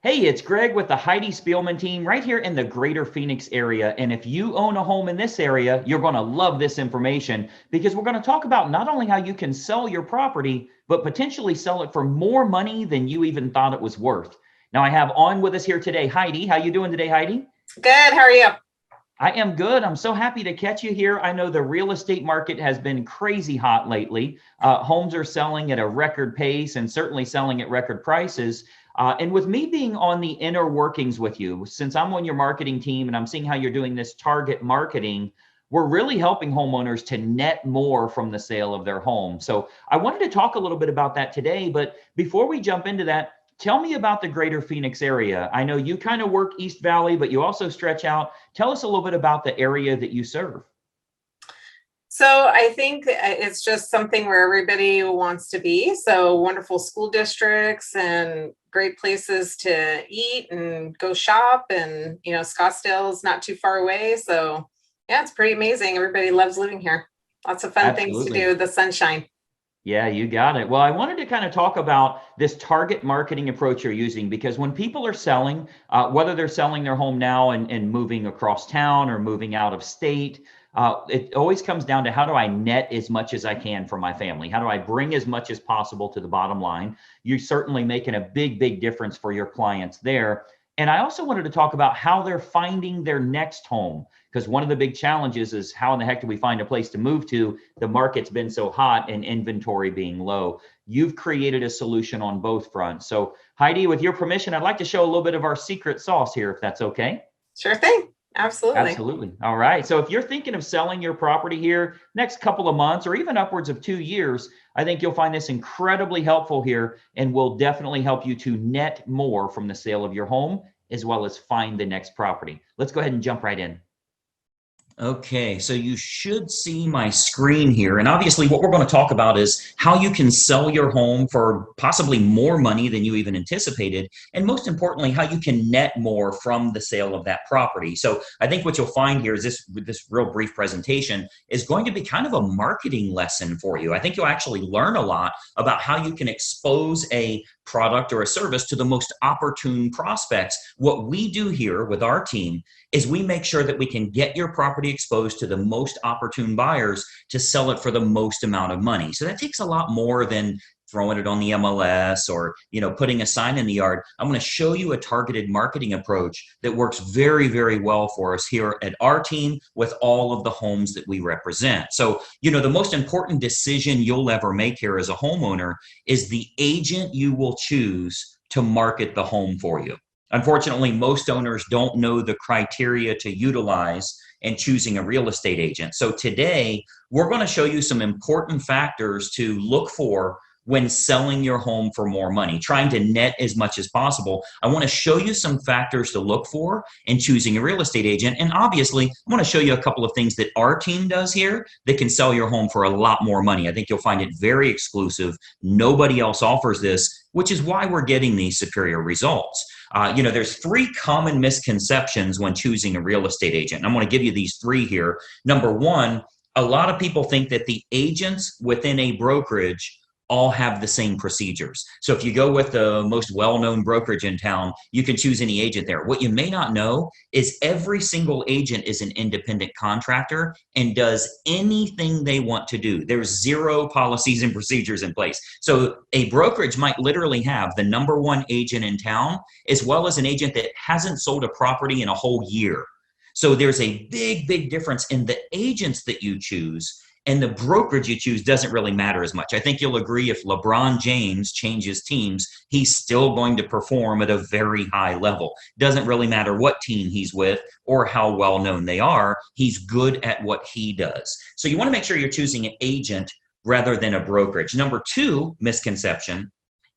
Hey, it's Greg with the Heidi Spielman team right here in the greater Phoenix area. And if you own a home in this area, you're going to love this information because we're going to talk about not only how you can sell your property, but potentially sell it for more money than you even thought it was worth. Now, I have on with us here today, Heidi. How you doing today, Heidi? Good. How are you? I am good. I'm so happy to catch you here. I know the real estate market has been crazy hot lately. Homes are selling at a record pace and certainly selling at record prices. And with me being on the inner workings with you, since I'm on your marketing team and I'm seeing how you're doing this target marketing, we're really helping homeowners to net more from the sale of their home. So I wanted to talk a little bit about that today. But before we jump into that, tell me about the greater Phoenix area. I know you kind of work East Valley, but you also stretch out. Tell us a little bit about the area that you serve. So I think it's just something where everybody wants to be. So wonderful school districts and great places to eat and go shop. And, Scottsdale's not too far away. So yeah, it's pretty amazing. Everybody loves living here. Lots of fun things to Absolutely. do with the sunshine. Yeah, you got it. Well, I wanted to kind of talk about this target marketing approach you're using because when people are selling, whether they're selling their home now and moving across town or moving out of state, it always comes down to how do I net as much as I can for my family? How do I bring as much as possible to the bottom line? You're certainly making a big, big difference for your clients there. And I also wanted to talk about how they're finding their next home because one of the big challenges is how in the heck do we find a place to move to? The market's been so hot and inventory being low. You've created a solution on both fronts. So Heidi, with your permission, I'd like to show a little bit of our secret sauce here, if that's okay. Sure thing. Absolutely. Absolutely. All right. So if you're thinking of selling your property here next couple of months or even upwards of 2 years, I think you'll find this incredibly helpful here and will definitely help you to net more from the sale of your home as well as find the next property. Let's go ahead and jump right in. Okay, so you should see my screen here. And obviously what we're going to talk about is how you can sell your home for possibly more money than you even anticipated. And most importantly, how you can net more from the sale of that property. So I think what you'll find here is this real brief presentation is going to be kind of a marketing lesson for you. I think you'll actually learn a lot about how you can expose a product or a service to the most opportune prospects. What we do here with our team is we make sure that we can get your property exposed to the most opportune buyers to sell it for the most amount of money. So that takes a lot more than throwing it on the MLS or putting a sign in the yard. I'm going to show you a targeted marketing approach that works very, very well for us here at our team with all of the homes that we represent. So, the most important decision you'll ever make here as a homeowner is the agent you will choose to market the home for you. Unfortunately, most owners don't know the criteria to utilize in choosing a real estate agent. So today, we're going to show you some important factors to look for when selling your home for more money, trying to net as much as possible. I want to show you some factors to look for in choosing a real estate agent. And obviously, I want to show you a couple of things that our team does here that can sell your home for a lot more money. I think you'll find it very exclusive. Nobody else offers this, which is why we're getting these superior results. There's three common misconceptions when choosing a real estate agent. And I'm going to give you these three here. Number one, a lot of people think that the agents within a brokerage all have the same procedures. So if you go with the most well-known brokerage in town, you can choose any agent there. What you may not know is every single agent is an independent contractor and does anything they want to do. There's zero policies and procedures in place. So a brokerage might literally have the number one agent in town, as well as an agent that hasn't sold a property in a whole year. So there's a big, big difference in the agents that you choose, and the brokerage you choose doesn't really matter as much. I think you'll agree if LeBron James changes teams, he's still going to perform at a very high level. Doesn't really matter what team he's with or how well known they are. He's good at what he does. So you want to make sure you're choosing an agent rather than a brokerage. Number two misconception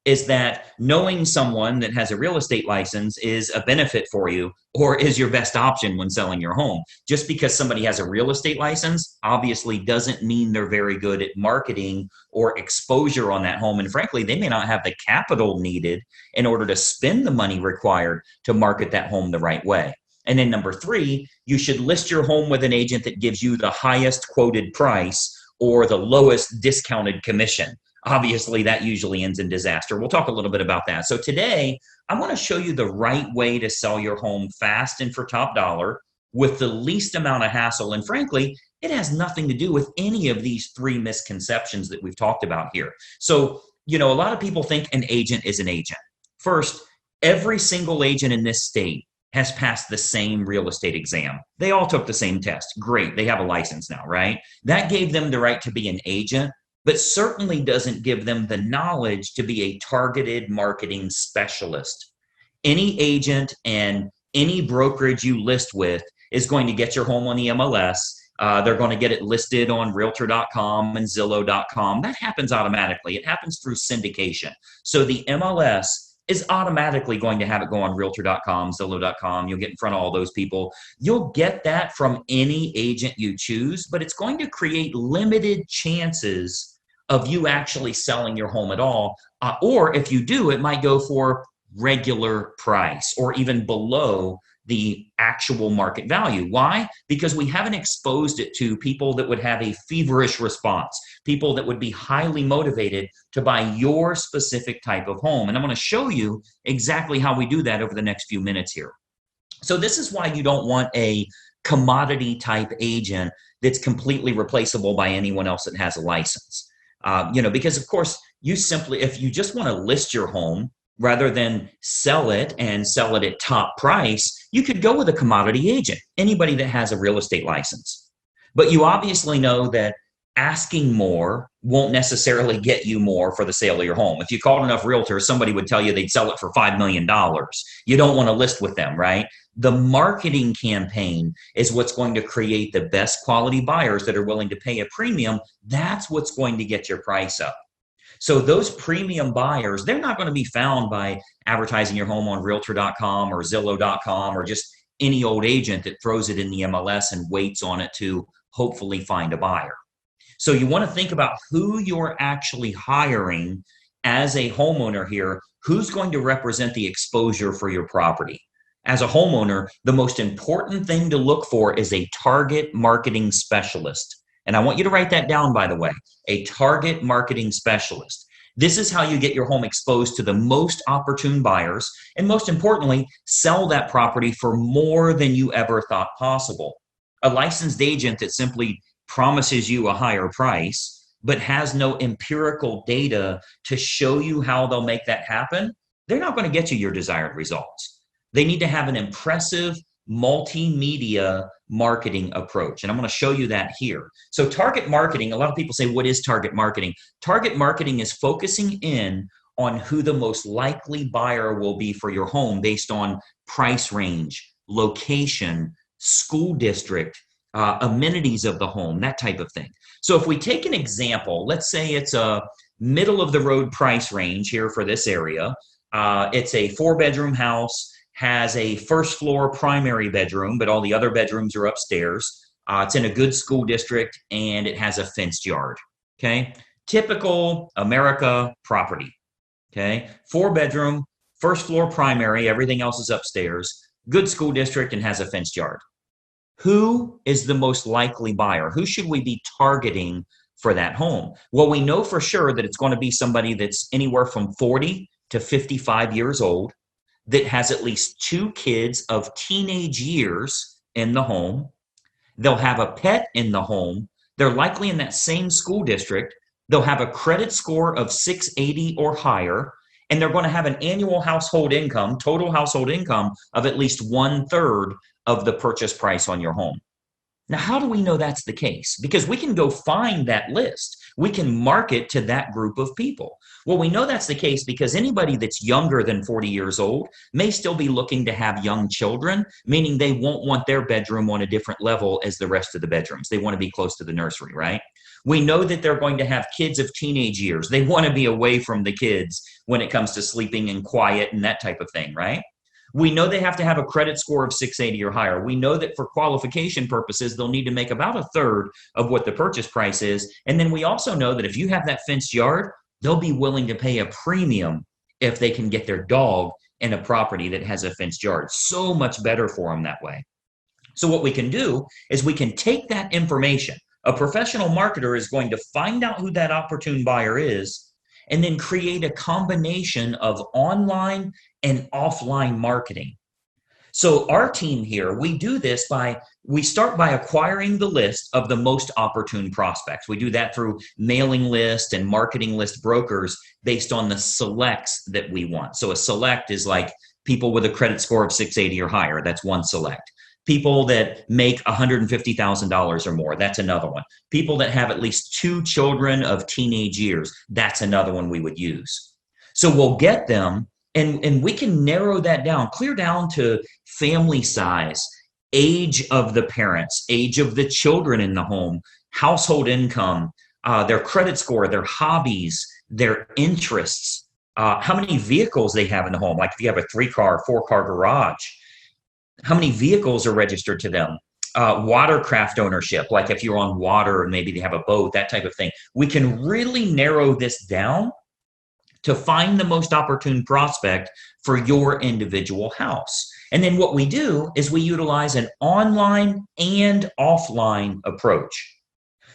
is that knowing someone that has a real estate license is a benefit for you or is your best option when selling your home. Just because somebody has a real estate license obviously doesn't mean they're very good at marketing or exposure on that home. And frankly, they may not have the capital needed in order to spend the money required to market that home the right way. And then number three, you should list your home with an agent that gives you the highest quoted price or the lowest discounted commission. obviously that usually ends in disaster. We'll talk a little bit about that. So today, I want to show you the right way to sell your home fast and for top dollar with the least amount of hassle. And frankly, it has nothing to do with any of these three misconceptions that we've talked about here. So, a lot of people think an agent is an agent. First, every single agent in this state has passed the same real estate exam. They all took the same test. Great. They have a license now, right? That gave them the right to be an agent, but certainly doesn't give them the knowledge to be a targeted marketing specialist. Any agent and any brokerage you list with is going to get your home on the MLS. They're going to get it listed on realtor.com and zillow.com. That happens automatically. It happens through syndication. So the MLS is automatically going to have it go on realtor.com, zillow.com. You'll get in front of all those people. You'll get that from any agent you choose, but it's going to create limited chances of you actually selling your home at all. Or if you do, it might go for regular price or even below the actual market value. Why? Because we haven't exposed it to people that would have a feverish response, people that would be highly motivated to buy your specific type of home. And I'm going to show you exactly how we do that over the next few minutes here. So this is why you don't want a commodity type agent that's completely replaceable by anyone else that has a license. Because of course, if you just want to list your home, rather than sell it and sell it at top price, you could go with a commodity agent, anybody that has a real estate license. But you obviously know that asking more won't necessarily get you more for the sale of your home. If you called enough realtors, somebody would tell you they'd sell it for $5 million. You don't want to list with them, right? The marketing campaign is what's going to create the best quality buyers that are willing to pay a premium. That's what's going to get your price up. So those premium buyers, they're not going to be found by advertising your home on realtor.com or zillow.com or just any old agent that throws it in the MLS and waits on it to hopefully find a buyer. So you want to think about who you're actually hiring as a homeowner here, who's going to represent the exposure for your property. As a homeowner, the most important thing to look for is a target marketing specialist. And I want you to write that down, by the way, a target marketing specialist. This is how you get your home exposed to the most opportune buyers, and most importantly, sell that property for more than you ever thought possible. A licensed agent that simply promises you a higher price, but has no empirical data to show you how they'll make that happen, they're not going to get you your desired results. They need to have an impressive multimedia marketing approach. And I'm going to show you that here. So target marketing, a lot of people say, what is target marketing? Target marketing is focusing in on who the most likely buyer will be for your home based on price range, location, school district, amenities of the home, that type of thing. So if we take an example, let's say it's a middle of the road price range here for this area. It's a 4-bedroom house, has a first floor primary bedroom, but all the other bedrooms are upstairs. It's in a good school district and it has a fenced yard. Okay. Typical America property. Okay. 4-bedroom, first floor primary, everything else is upstairs, good school district and has a fenced yard. Who is the most likely buyer? Who should we be targeting for that home? Well, we know for sure that it's going to be somebody that's anywhere from 40 to 55 years old, that has at least 2 kids of teenage years in the home. They'll have a pet in the home. They're likely in that same school district. They'll have a credit score of 680 or higher, and they're going to have an annual household income, total household income of at least 1/3 of the purchase price on your home. Now, how do we know that's the case? Because we can go find that list. We can market to that group of people. Well, we know that's the case because anybody that's younger than 40 years old may still be looking to have young children, meaning they won't want their bedroom on a different level as the rest of the bedrooms. They want to be close to the nursery, right? We know that they're going to have kids of teenage years. They want to be away from the kids when it comes to sleeping and quiet and that type of thing, right? We know they have to have a credit score of 680 or higher. We know that for qualification purposes, they'll need to make about 1/3 of what the purchase price is. And then we also know that if you have that fenced yard, they'll be willing to pay a premium if they can get their dog in a property that has a fenced yard. So much better for them that way. So what we can do is we can take that information. A professional marketer is going to find out who that opportune buyer is, and then create a combination of online and offline marketing. So our team here, we do this we start by acquiring the list of the most opportune prospects. We do that through mailing list and marketing list brokers based on the selects that we want. So a select is like people with a credit score of 680 or higher. That's one select. People that make $150,000 or more, that's another one. People that have at least 2 children of teenage years, that's another one we would use. So we'll get them, and we can narrow that down, clear down to family size, age of the parents, age of the children in the home, household income, their credit score, their hobbies, their interests, how many vehicles they have in the home. Like if you have a 3-car, 4-car garage, how many vehicles are registered to them? Watercraft ownership, like if you're on water and maybe they have a boat, that type of thing. We can really narrow this down to find the most opportune prospect for your individual house. And then what we do is we utilize an online and offline approach.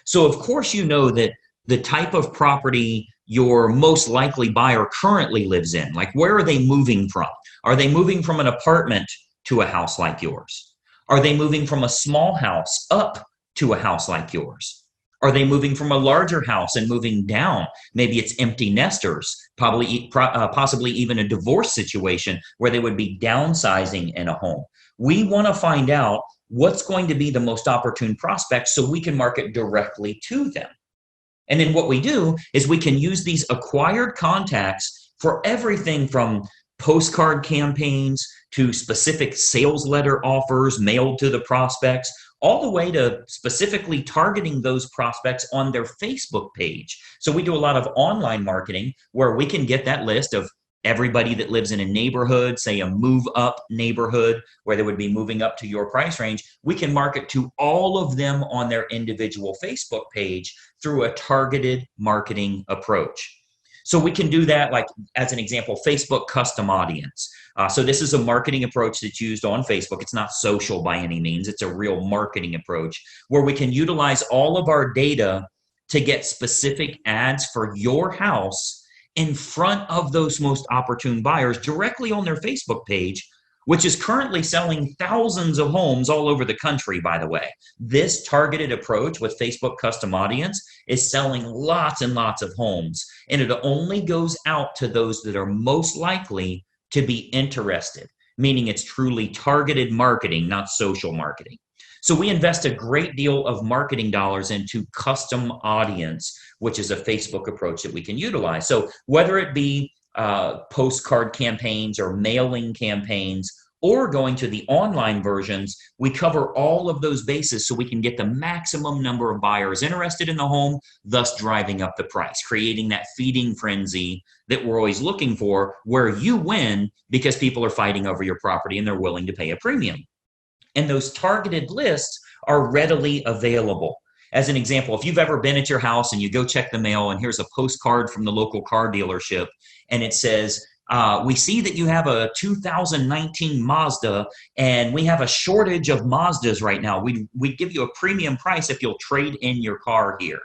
So of course, you know that the type of property your most likely buyer currently lives in, like where are they moving from? Are they moving from an apartment to a house like yours? Are they moving from a small house up to a house like yours? Are they moving from a larger house and moving down? Maybe it's empty nesters, possibly even a divorce situation where they would be downsizing in a home. We want to find out what's going to be the most opportune prospect so we can market directly to them. And then what we do is we can use these acquired contacts for everything from postcard campaigns to specific sales letter offers mailed to the prospects, all the way to specifically targeting those prospects on their Facebook page. So we do a lot of online marketing where we can get that list of everybody that lives in a neighborhood, say a move up neighborhood where they would be moving up to your price range. We can market to all of them on their individual Facebook page through a targeted marketing approach. So we can do that, like as an example, Facebook custom audience. So this is a marketing approach that's used on Facebook. It's not social by any means. It's a real marketing approach where we can utilize all of our data to get specific ads for your house in front of those most opportune buyers directly on their Facebook page, which is currently selling thousands of homes all over the country, by the way. This targeted approach with Facebook custom audience is selling lots and lots of homes, and it only goes out to those that are most likely to be interested, meaning it's truly targeted marketing, not social marketing. So we invest a great deal of marketing dollars into custom audience, which is a Facebook approach that we can utilize. So whether it be postcard campaigns or mailing campaigns or going to the online versions, we cover all of those bases so we can get the maximum number of buyers interested in the home, thus driving up the price, creating that feeding frenzy that we're always looking for, where you win because people are fighting over your property and they're willing to pay a premium. And those targeted lists are readily available. As an example, if you've ever been at your house and you go check the mail and here's a postcard from the local car dealership and it says, we see that you have a 2019 Mazda and we have a shortage of Mazdas right now. We'd give you a premium price if you'll trade in your car here.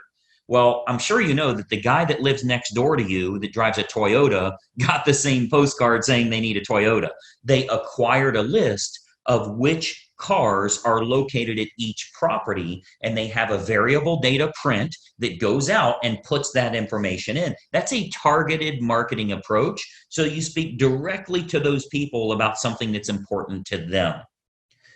Well, I'm sure you know that the guy that lives next door to you that drives a Toyota got the same postcard saying they need a Toyota. They acquired a list of which cars are located at each property, and they have a variable data print that goes out and puts that information in. That's a targeted marketing approach. So you speak directly to those people about something that's important to them.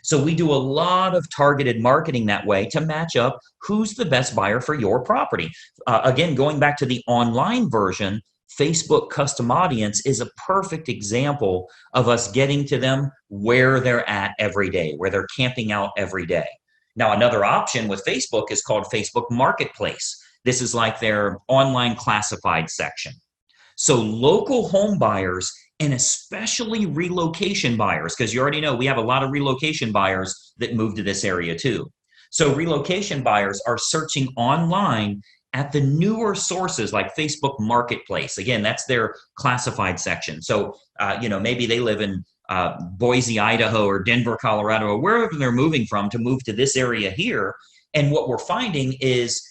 So we do a lot of targeted marketing that way to match up who's the best buyer for your property. Again, going back to the online version, Facebook custom audience is a perfect example of us getting to them where they're at every day, where they're camping out every day. Now, another option with Facebook is called Facebook Marketplace. This is like their online classified section. So local home buyers and especially relocation buyers, because you already know we have a lot of relocation buyers that move to this area too. So relocation buyers are searching online at the newer sources like Facebook Marketplace. Again, that's their classified section. So, maybe they live in Boise, Idaho, or Denver, Colorado, or wherever they're moving from to move to this area here. And what we're finding is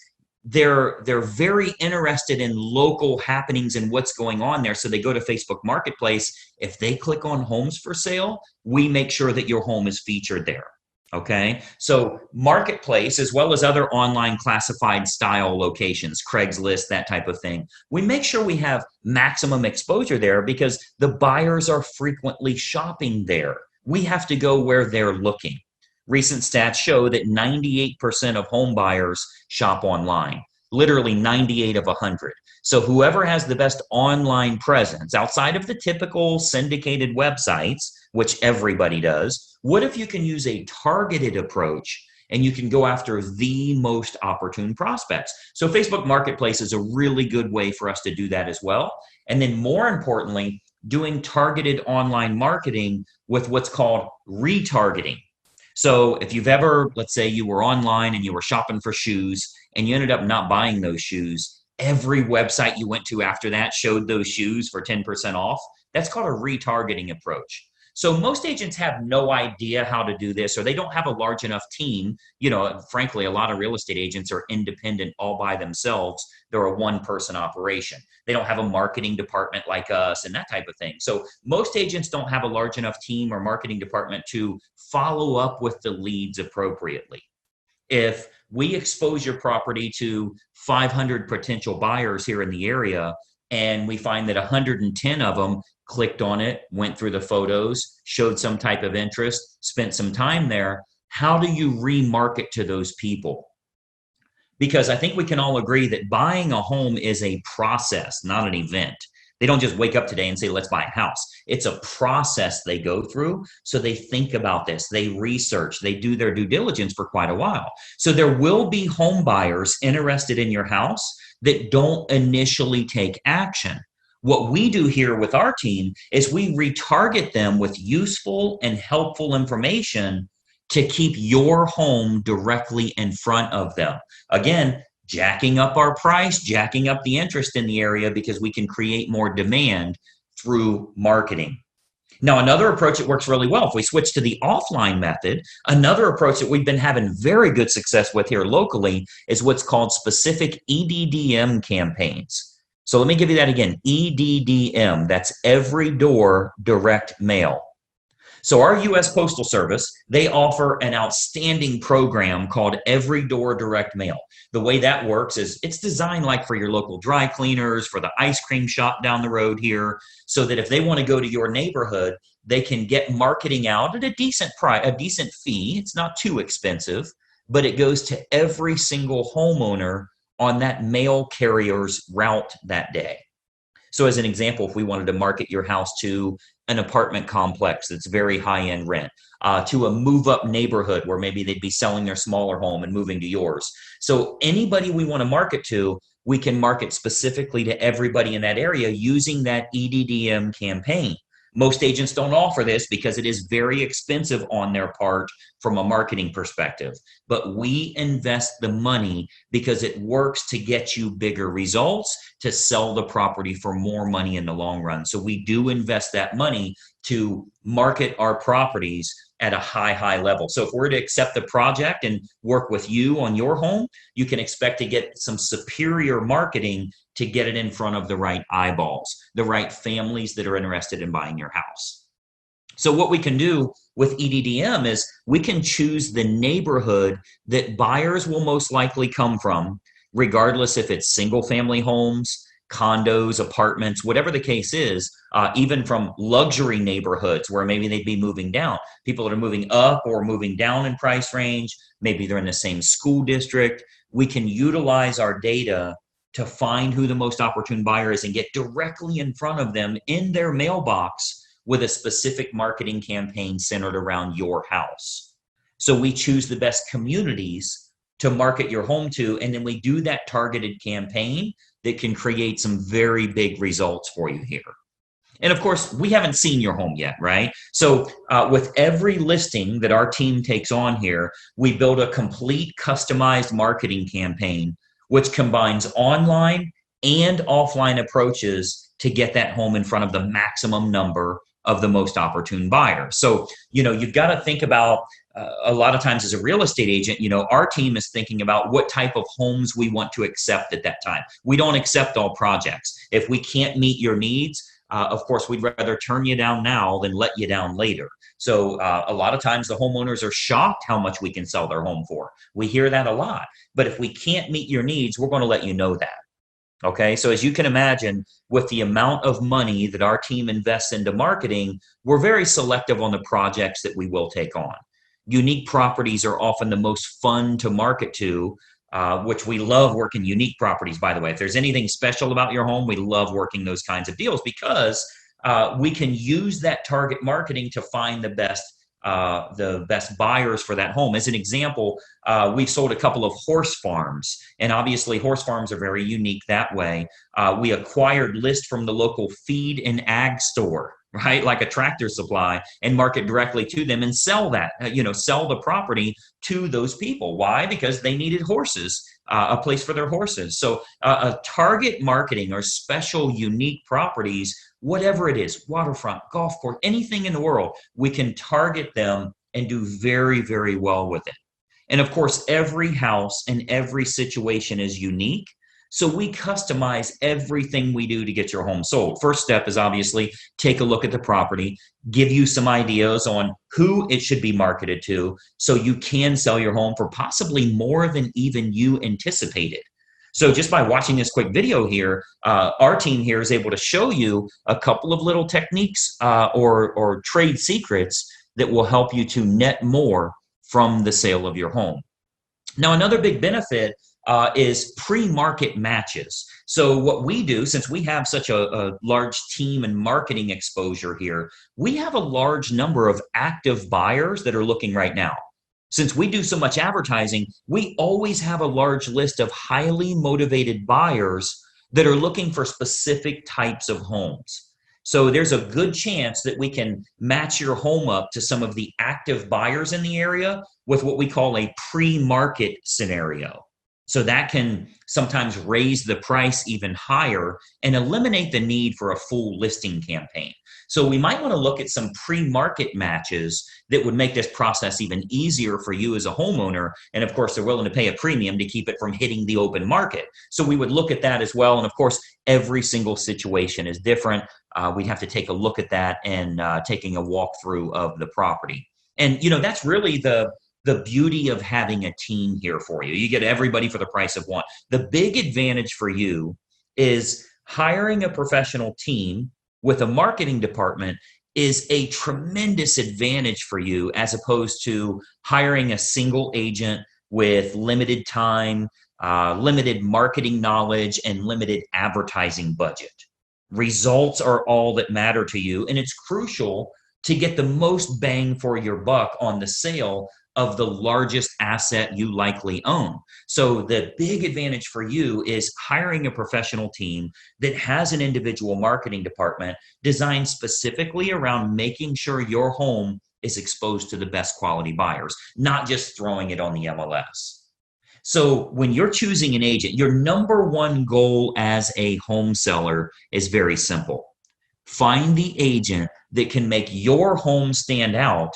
they're very interested in local happenings and what's going on there. So they go to Facebook Marketplace. If they click on homes for sale, we make sure that your home is featured there. Okay, so Marketplace, as well as other online classified style locations, Craigslist, that type of thing, we make sure we have maximum exposure there because the buyers are frequently shopping there. We have to go where they're looking. Recent stats show that 98% of home buyers shop online, literally 98 of 100. So whoever has the best online presence outside of the typical syndicated websites, which everybody does, what if you can use a targeted approach and you can go after the most opportune prospects? So Facebook Marketplace is a really good way for us to do that as well. And then more importantly, doing targeted online marketing with what's called retargeting. So if you've ever, let's say you were online and you were shopping for shoes and you ended up not buying those shoes, every website you went to after that showed those shoes for 10% off. That's called a retargeting approach. So most agents have no idea how to do this, or they don't have a large enough team. Frankly, a lot of real estate agents are independent all by themselves. They're a one-person operation. They don't have a marketing department like us and that type of thing. So most agents don't have a large enough team or marketing department to follow up with the leads appropriately. If we expose your property to 500 potential buyers here in the area, and we find that 110 of them clicked on it, went through the photos, showed some type of interest, spent some time there, how do you remarket to those people? Because I think we can all agree that buying a home is a process, not an event. They don't just wake up today and say, let's buy a house. It's a process they go through. So they think about this, they research, they do their due diligence for quite a while. So there will be home buyers interested in your house that don't initially take action. What we do here with our team is we retarget them with useful and helpful information to keep your home directly in front of them. Again, jacking up our price, jacking up the interest in the area because we can create more demand through marketing. Now, another approach that works really well, if we switch to the offline method, another approach that we've been having very good success with here locally is what's called specific EDDM campaigns. So let me give you that again, EDDM, that's every door direct mail. So our U.S. Postal Service, they offer an outstanding program called Every Door Direct Mail. The way that works is it's designed like for your local dry cleaners, for the ice cream shop down the road here, so that if they want to go to your neighborhood, they can get marketing out at a decent price, a decent fee. It's not too expensive, but it goes to every single homeowner on that mail carrier's route that day. So as an example, if we wanted to market your house to an apartment complex that's very high-end rent, to a move-up neighborhood where maybe they'd be selling their smaller home and moving to yours. So anybody we want to market to, we can market specifically to everybody in that area using that EDDM campaign. Most agents don't offer this because it is very expensive on their part from a marketing perspective. But we invest the money because it works to get you bigger results, to sell the property for more money in the long run. So we do invest that money to market our properties at a high level. So if we're to accept the project and work with you on your home, you can expect to get some superior marketing to get it in front of the right eyeballs, the right families that are interested in buying your house. So what we can do with EDDM is we can choose the neighborhood that buyers will most likely come from, regardless if it's single family homes, condos, apartments, whatever the case is, even from luxury neighborhoods where maybe they'd be moving down. People that are moving up or moving down in price range, maybe they're in the same school district. We can utilize our data to find who the most opportune buyer is and get directly in front of them in their mailbox with a specific marketing campaign centered around your house. So we choose the best communities to market your home to, and then we do that targeted campaign that can create some very big results for you here. And of course, we haven't seen your home yet, right? So with every listing that our team takes on here, we build a complete customized marketing campaign which combines online and offline approaches to get that home in front of the maximum number of the most opportune buyers. So, you've got to think about a lot of times as a real estate agent, our team is thinking about what type of homes we want to accept at that time. We don't accept all projects. If we can't meet your needs, of course, we'd rather turn you down now than let you down later. So a lot of times the homeowners are shocked how much we can sell their home for. We hear that a lot. But if we can't meet your needs, we're going to let you know that. Okay, so as you can imagine, with the amount of money that our team invests into marketing, we're very selective on the projects that we will take on. Unique properties are often the most fun to market to, which we love working unique properties, by the way. If there's anything special about your home, we love working those kinds of deals because we can use that target marketing to find the best buyers for that home. As an example, we've sold a couple of horse farms, and obviously horse farms are very unique that way. We acquired list from the local feed and ag store, right? Like a Tractor Supply, and market directly to them and sell that, sell the property to those people. Why? Because they needed horses, a place for their horses. So a target marketing or special unique properties, whatever it is, waterfront, golf course, anything in the world, we can target them and do very, very well with it. And of course, every house and every situation is unique. So we customize everything we do to get your home sold. First step is obviously take a look at the property, give you some ideas on who it should be marketed to so you can sell your home for possibly more than even you anticipated. So just by watching this quick video here, our team here is able to show you a couple of little techniques or trade secrets that will help you to net more from the sale of your home. Now, another big benefit is pre-market matches. So what we do, since we have such a large team and marketing exposure here, we have a large number of active buyers that are looking right now. Since we do so much advertising, we always have a large list of highly motivated buyers that are looking for specific types of homes. So there's a good chance that we can match your home up to some of the active buyers in the area with what we call a pre-market scenario. So that can sometimes raise the price even higher and eliminate the need for a full listing campaign. So we might want to look at some pre-market matches that would make this process even easier for you as a homeowner. And of course, they're willing to pay a premium to keep it from hitting the open market. So we would look at that as well. And of course, every single situation is different. We'd have to take a look at that and taking a walkthrough of the property. And, that's really the beauty of having a team here for you. You get everybody for the price of one. The big advantage for you is hiring a professional team with a marketing department is a tremendous advantage for you as opposed to hiring a single agent with limited time, limited marketing knowledge, and limited advertising budget. Results are all that matter to you, and it's crucial to get the most bang for your buck on the sale of the largest asset you likely own. So the big advantage for you is hiring a professional team that has an individual marketing department designed specifically around making sure your home is exposed to the best quality buyers, not just throwing it on the MLS. So when you're choosing an agent, your number one goal as a home seller is very simple. Find the agent that can make your home stand out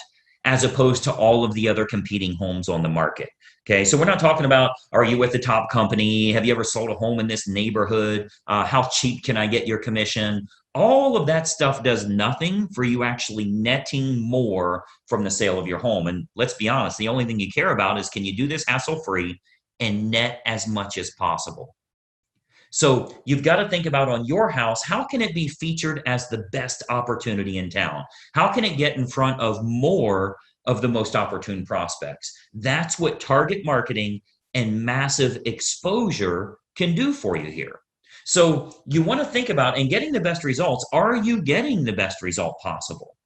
as opposed to all of the other competing homes on the market. Okay, so we're not talking about, are you with the top company? Have you ever sold a home in this neighborhood? How cheap can I get your commission? All of that stuff does nothing for you actually netting more from the sale of your home. And let's be honest, the only thing you care about is, can you do this hassle-free and net as much as possible? So you've got to think about, on your house, how can it be featured as the best opportunity in town? How can it get in front of more of the most opportune prospects? That's what target marketing and massive exposure can do for you here. So you want to think about, in getting the best results, are you getting the best result possible?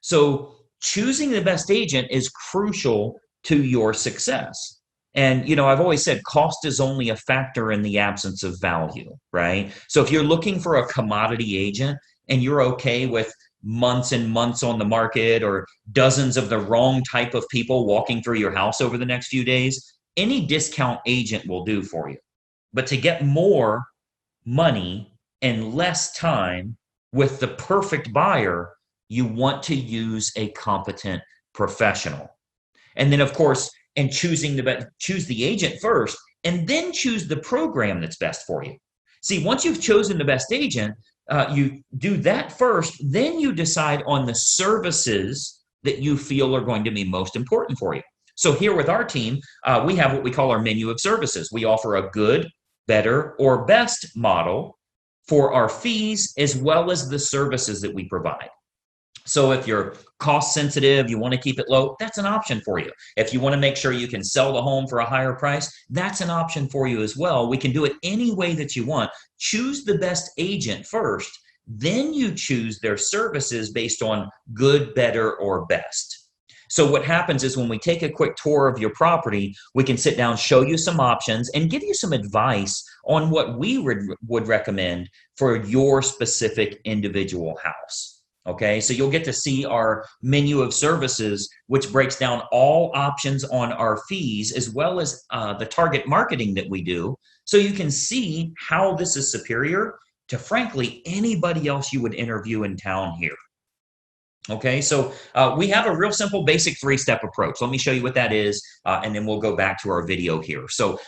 So choosing the best agent is crucial to your success. And, I've always said cost is only a factor in the absence of value, right? So if you're looking for a commodity agent and you're okay with months and months on the market or dozens of the wrong type of people walking through your house over the next few days, any discount agent will do for you. But to get more money and less time with the perfect buyer, you want to use a competent professional. And then, of course, and choose the agent first, and then choose the program that's best for you. See, once you've chosen the best agent, you do that first, then you decide on the services that you feel are going to be most important for you. So here with our team, we have what we call our menu of services. We offer a good, better, or best model for our fees as well as the services that we provide. So if you're cost sensitive, you want to keep it low, that's an option for you. If you want to make sure you can sell the home for a higher price, that's an option for you as well. We can do it any way that you want. Choose the best agent first, then you choose their services based on good, better, or best. So what happens is when we take a quick tour of your property, we can sit down, show you some options, and give you some advice on what we would recommend for your specific individual house. Okay, so you'll get to see our menu of services, which breaks down all options on our fees, as well as the target marketing that we do. So you can see how this is superior to, frankly, anybody else you would interview in town here. Okay, so we have a real simple basic three-step approach. Let me show you what that is, and then we'll go back to our video here. So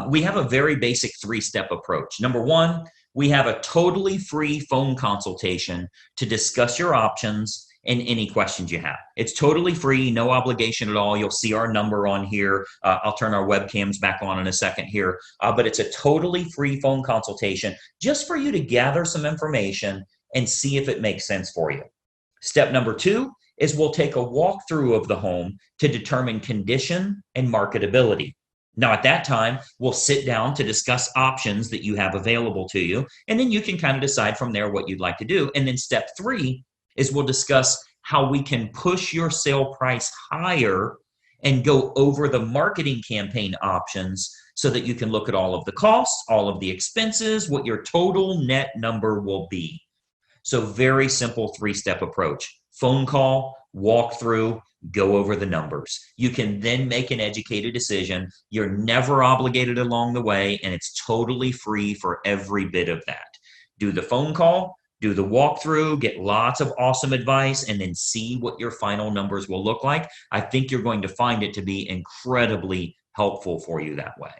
we have a very basic three-step approach. Number one, we have a totally free phone consultation to discuss your options and any questions you have. It's totally free, no obligation at all. You'll see our number on here. I'll turn our webcams back on in a second here, but it's a totally free phone consultation just for you to gather some information and see if it makes sense for you. Step number two is we'll take a walkthrough of the home to determine condition and marketability. Now, at that time, we'll sit down to discuss options that you have available to you, and then you can kind of decide from there what you'd like to do. And then step three is we'll discuss how we can push your sale price higher and go over the marketing campaign options so that you can look at all of the costs, all of the expenses, what your total net number will be. So very simple three-step approach. Phone call, walk through, go over the numbers. You can then make an educated decision. You're never obligated along the way, and it's totally free for every bit of that. Do the phone call, do the walkthrough, get lots of awesome advice, and then see what your final numbers will look like. I think you're going to find it to be incredibly helpful for you that way.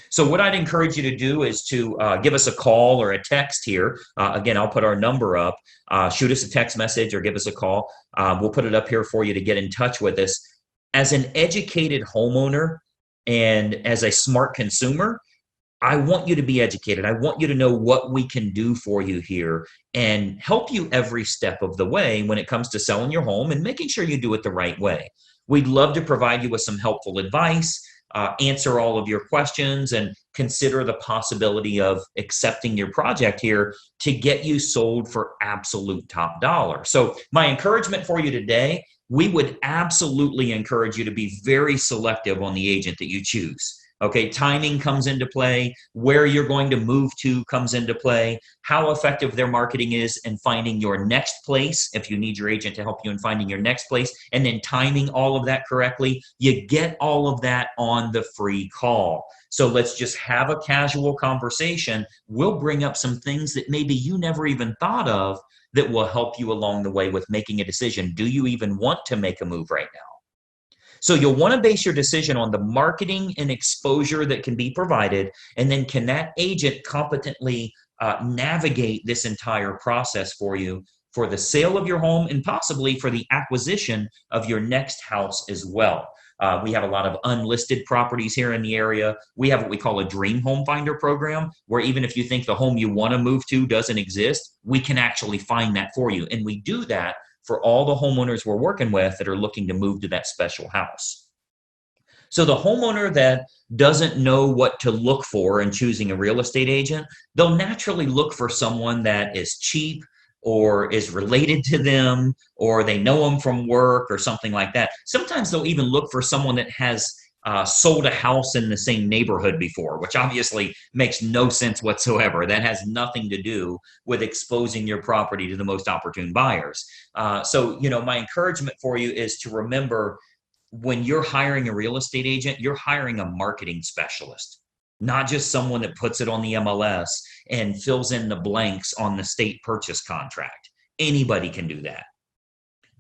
So what I'd encourage you to do is to give us a call or a text here. Again, I'll put our number up. Shoot us a text message or give us a call. We'll put it up here for you to get in touch with us. As an educated homeowner and as a smart consumer, I want you to be educated. I want you to know what we can do for you here and help you every step of the way when it comes to selling your home and making sure you do it the right way. We'd love to provide you with some helpful advice, answer all of your questions, and consider the possibility of accepting your project here to get you sold for absolute top dollar. So my encouragement for you today, we would absolutely encourage you to be very selective on the agent that you choose. Okay, timing comes into play, where you're going to move to comes into play, how effective their marketing is in finding your next place, if you need your agent to help you in finding your next place, and then timing all of that correctly. You get all of that on the free call. So let's just have a casual conversation. We'll bring up some things that maybe you never even thought of that will help you along the way with making a decision. Do you even want to make a move right now? So you'll want to base your decision on the marketing and exposure that can be provided, and then can that agent competently navigate this entire process for you for the sale of your home and possibly for the acquisition of your next house as well. We have a lot of unlisted properties here in the area. We have what we call a dream home finder program, where even if you think the home you want to move to doesn't exist, we can actually find that for you. And we do that for all the homeowners we're working with that are looking to move to that special house. So the homeowner that doesn't know what to look for in choosing a real estate agent, they'll naturally look for someone that is cheap or is related to them, or they know them from work or something like that. Sometimes they'll even look for someone that has sold a house in the same neighborhood before, which obviously makes no sense whatsoever. That has nothing to do with exposing your property to the most opportune buyers. So, my encouragement for you is to remember, when you're hiring a real estate agent, you're hiring a marketing specialist, not just someone that puts it on the MLS and fills in the blanks on the state purchase contract. Anybody can do that.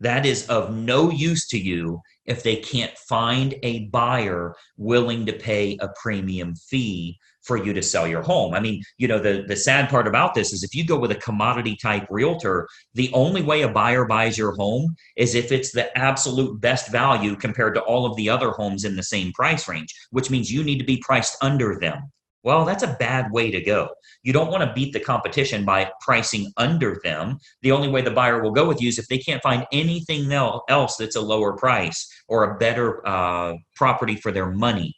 That is of no use to you if they can't find a buyer willing to pay a premium fee for you to sell your home. I mean, the sad part about this is if you go with a commodity type realtor, the only way a buyer buys your home is if it's the absolute best value compared to all of the other homes in the same price range, which means you need to be priced under them. Well, that's a bad way to go. You don't want to beat the competition by pricing under them. The only way the buyer will go with you is if they can't find anything else that's a lower price or a better property for their money.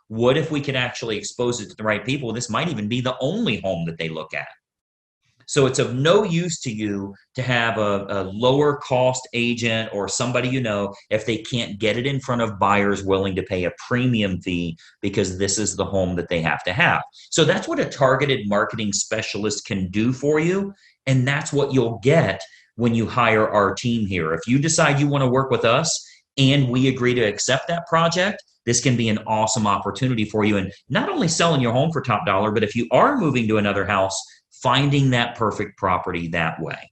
What if we could actually expose it to the right people? This might even be the only home that they look at. So it's of no use to you to have a lower cost agent or somebody if they can't get it in front of buyers willing to pay a premium fee because this is the home that they have to have. So that's what a targeted marketing specialist can do for you. And that's what you'll get when you hire our team here. If you decide you want to work with us and we agree to accept that project, this can be an awesome opportunity for you. And not only selling your home for top dollar, but if you are moving to another house, finding that perfect property that way.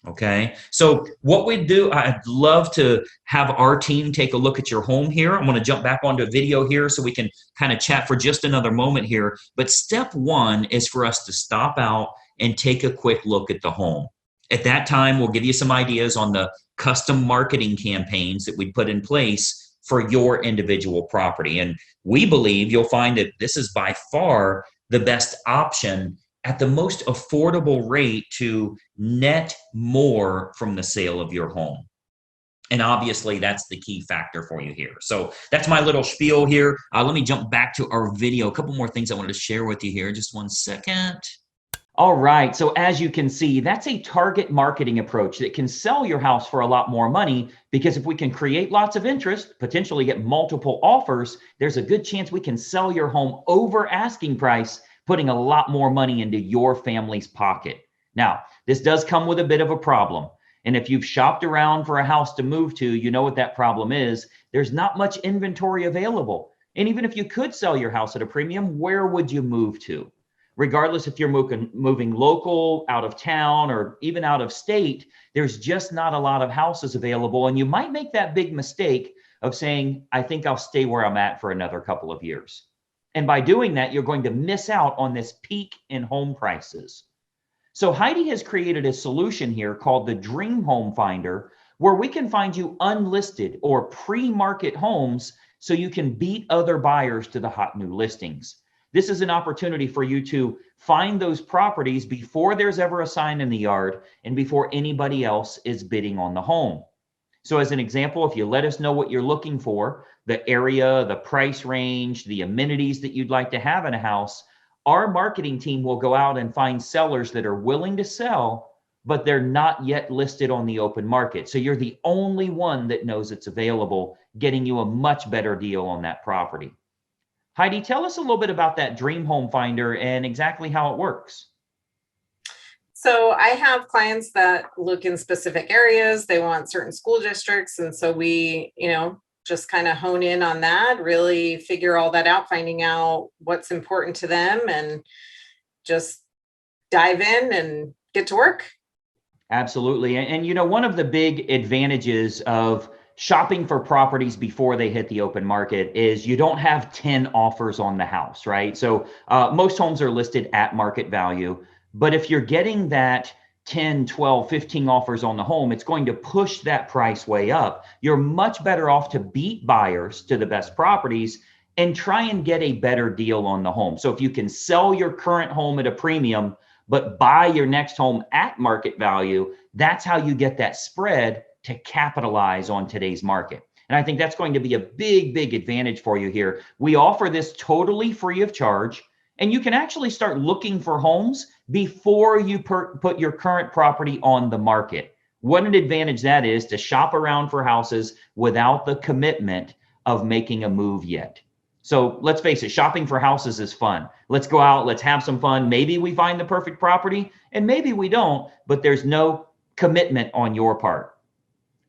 Okay. So what we do, I'd love to have our team take a look at your home here. I'm going to jump back onto a video here so we can kind of chat for just another moment here. But step one is for us to stop out and take a quick look at the home. At that time, we'll give you some ideas on the custom marketing campaigns that we put in place for your individual property. And we believe you'll find that this is by far the best option at the most affordable rate to net more from the sale of your home. And obviously, that's the key factor for you here. So that's my little spiel here. Let me jump back to our video. A couple more things I wanted to share with you here. Just one second. All right. So as you can see, that's a target marketing approach that can sell your house for a lot more money, because if we can create lots of interest, potentially get multiple offers, there's a good chance we can sell your home over asking price, putting a lot more money into your family's pocket. Now, this does come with a bit of a problem. And if you've shopped around for a house to move to, you know what that problem is. There's not much inventory available. And even if you could sell your house at a premium, where would you move to? Regardless if you're moving local, out of town, or even out of state, there's just not a lot of houses available. And you might make that big mistake of saying, I think I'll stay where I'm at for another couple of years. And by doing that, you're going to miss out on this peak in home prices. So Heidi has created a solution here called the Dream Home Finder, where we can find you unlisted or pre-market homes so you can beat other buyers to the hot new listings. This is an opportunity for you to find those properties before there's ever a sign in the yard and before anybody else is bidding on the home. So as an example, if you let us know what you're looking for, the area, the price range, the amenities that you'd like to have in a house, our marketing team will go out and find sellers that are willing to sell, but they're not yet listed on the open market. So you're the only one that knows it's available, getting you a much better deal on that property. Heidi, tell us a little bit about that Dream Home Finder and exactly how it works. So I have clients that look in specific areas. They want certain school districts. And so we, just kind of hone in on that, really figure all that out, finding out what's important to them, and just dive in and get to work. Absolutely. And one of the big advantages of shopping for properties before they hit the open market is you don't have 10 offers on the house, right? So most homes are listed at market value, but if you're getting that 10, 12, 15 offers on the home, it's going to push that price way up. You're much better off to beat buyers to the best properties and try and get a better deal on the home. So if you can sell your current home at a premium, but buy your next home at market value, that's how you get that spread to capitalize on today's market. And I think that's going to be a big, big advantage for you here. We offer this totally free of charge, and you can actually start looking for homes before you put your current property on the market. What an advantage that is to shop around for houses without the commitment of making a move yet. So let's face it, shopping for houses is fun. Let's go out, let's have some fun. Maybe we find the perfect property and maybe we don't, but there's no commitment on your part.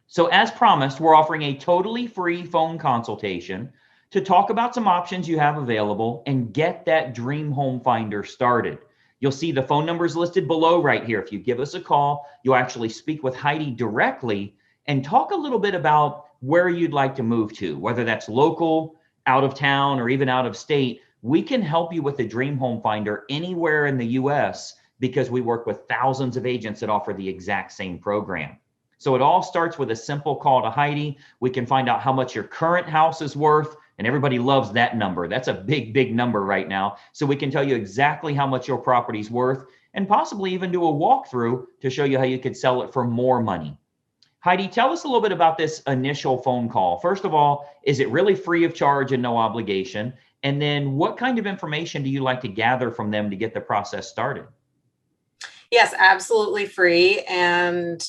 So as promised, we're offering a totally free phone consultation to talk about some options you have available and get that Dream Home Finder started. You'll see the phone numbers listed below right here. If you give us a call, you'll actually speak with Heidi directly, and talk a little bit about where you'd like to move to, whether that's local, out of town, or even out of state. We can help you with the Dream Home Finder anywhere in the US because we work with thousands of agents that offer the exact same program. So it all starts with a simple call to Heidi. We can find out how much your current house is worth, and everybody loves that number. That's a big, big number right now. So we can tell you exactly how much your property's worth and possibly even do a walkthrough to show you how you could sell it for more money. Heidi, tell us a little bit about this initial phone call. First of all, is it really free of charge and no obligation? And then what kind of information do you like to gather from them to get the process started? Yes, absolutely free. And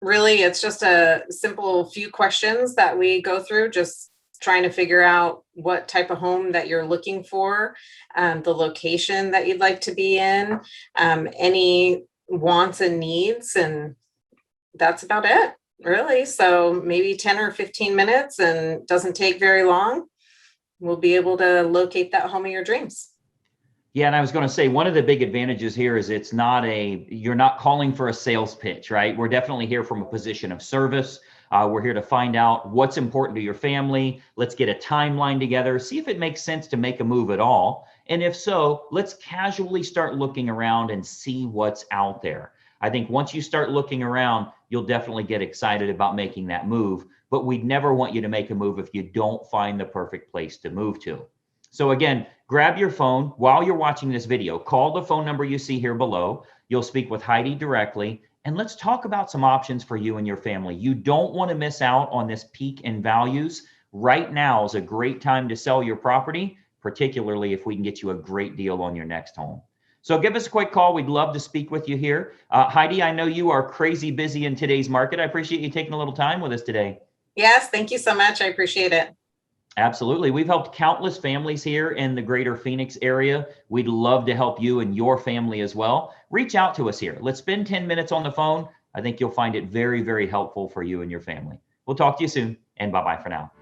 really, it's just a simple few questions that we go through, just trying to figure out what type of home that you're looking for, the location that you'd like to be in, any wants and needs, and that's about it, really. So maybe 10 or 15 minutes, and doesn't take very long. We'll be able to locate that home of your dreams. Yeah, and I was going to say one of the big advantages here is you're not calling for a sales pitch, right? We're definitely here from a position of service. We're here to find out what's important to your family. Let's get a timeline together, see if it makes sense to make a move at all. And if so, let's casually start looking around and see what's out there. I think once you start looking around, you'll definitely get excited about making that move. But we'd never want you to make a move if you don't find the perfect place to move to. So again, grab your phone while you're watching this video, call the phone number you see here below. You'll speak with Heidi directly, and let's talk about some options for you and your family. You don't want to miss out on this peak in values. Right now is a great time to sell your property, particularly if we can get you a great deal on your next home. So give us a quick call. We'd love to speak with you here. Heidi, I know you are crazy busy in today's market. I appreciate you taking a little time with us today. Yes, thank you so much. I appreciate it. Absolutely. We've helped countless families here in the greater Phoenix area. We'd love to help you and your family as well. Reach out to us here. Let's spend 10 minutes on the phone. I think you'll find it very, very helpful for you and your family. We'll talk to you soon, and bye-bye for now.